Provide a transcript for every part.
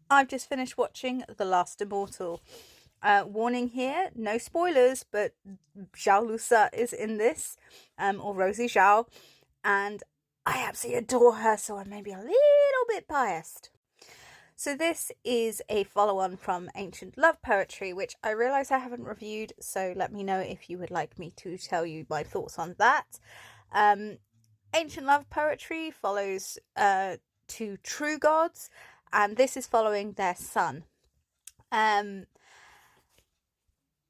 I've just finished watching The Last Immortal. Warning here, no spoilers, but Zhao Lusa is in this, or Rosie Zhao, and I absolutely adore her, so I may be a little bit biased. So this is a follow-on from Ancient Love Poetry, which I realise I haven't reviewed, so let me know if you would like me to tell you my thoughts on that. Ancient Love Poetry follows two true gods, and this is following their son.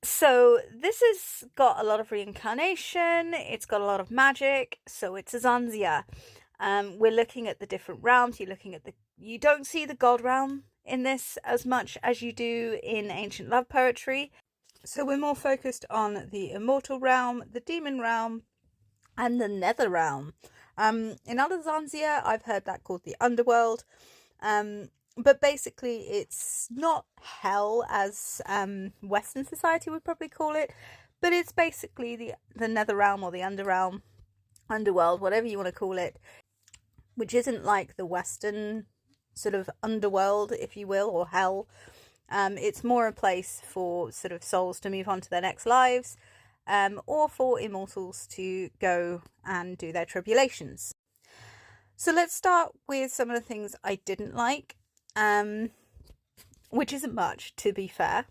So this has got a lot of reincarnation, it's got a lot of magic, so it's a Zanzia. We're looking at the different realms, you don't see the god realm in this as much as you do in Ancient Love Poetry. So we're more focused on the immortal realm, the demon realm, and the nether realm. In other Zanzia, I've heard that called the underworld. But basically it's not hell as Western society would probably call it, but it's basically the nether realm or the underworld, whatever you want to call it, which isn't like the Western sort of underworld, if you will, or hell. It's more a place for sort of souls to move on to their next lives, or for immortals to go and do their tribulations. So let's start with some of the things I didn't like. Which isn't much, to be fair.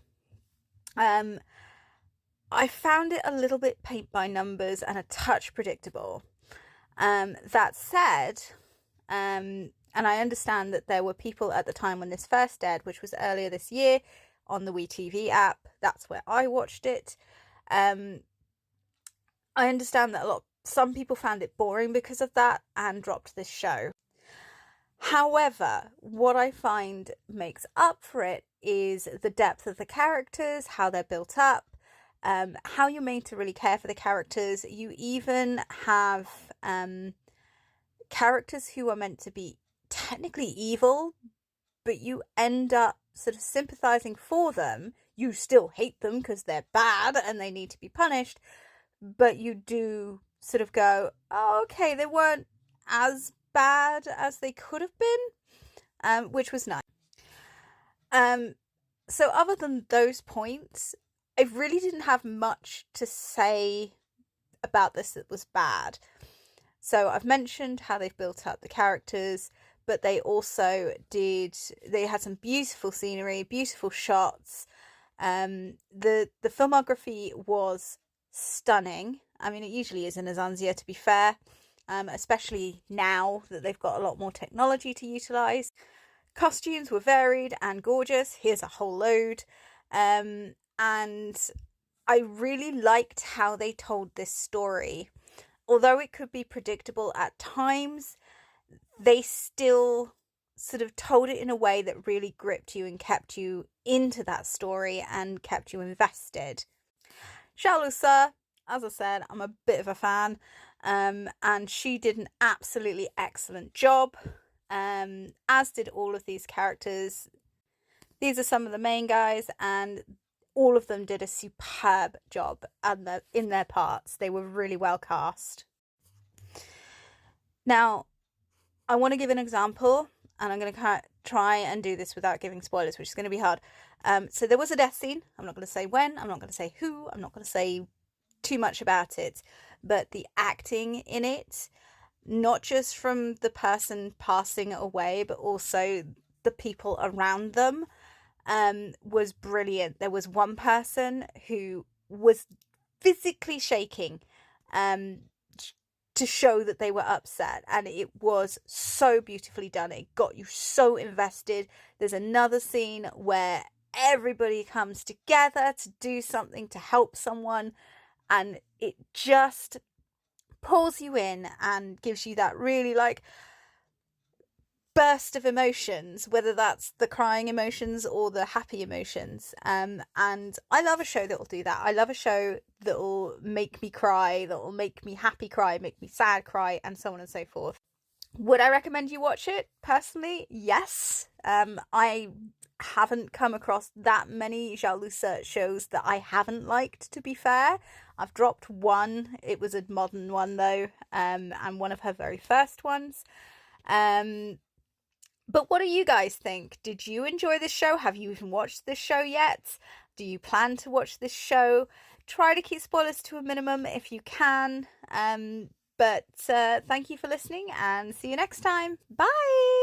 I found it a little bit paint by numbers and a touch predictable. That said, and I understand that there were people at the time when this first aired, which was earlier this year on the WeTV app. That's where I watched it. I understand that some people found it boring because of that and dropped this show. However, what I find makes up for it is the depth of the characters, how they're built up, how you're made to really care for the characters. You even have characters who are meant to be technically evil, but you end up sort of sympathizing for them. You still hate them because they're bad and they need to be punished, but you do sort of go, oh, okay, they weren't as bad as they could have been, which was nice. So other than those points, I really didn't have much to say about this that was bad. So I've mentioned how they've built up the characters, but they also they had some beautiful scenery, beautiful shots. The filmography was stunning. I mean, it usually is in Azanzia, to be fair. Especially now that they've got a lot more technology to utilise. Costumes were varied and gorgeous. Here's a whole load. And I really liked how they told this story. Although it could be predictable at times, they still sort of told it in a way that really gripped you and kept you into that story and kept you invested. Zhao Lusa, as I said, I'm a bit of a fan. And she did an absolutely excellent job, as did all of these characters. These are some of the main guys, and all of them did a superb job in their parts. They were really well cast. Now, I want to give an example, and I'm going to try and do this without giving spoilers, which is going to be hard. So there was a death scene. I'm not going to say when, I'm not going to say who, I'm not going to say too much about it, but the acting in it, not just from the person passing away, but also the people around them, was brilliant. There was one person who was physically shaking to show that they were upset, and it was so beautifully done. It got you so invested. There's another scene where everybody comes together to do something to help someone, and it just pulls you in and gives you that really burst of emotions, whether that's the crying emotions or the happy emotions. And I love a show that will do that. I love a show that will make me cry, that will make me happy cry, make me sad cry, and so on and so forth. Would I recommend you watch it? Personally, yes. I haven't come across that many Zhao Lusa shows that I haven't liked, to be fair. I've dropped one. It was a modern one though, and one of her very first ones. But what do you guys think? Did you enjoy this show? Have you even watched this show yet? Do you plan to watch this show? Try to keep spoilers to a minimum if you can. But thank you for listening and see you next time. Bye!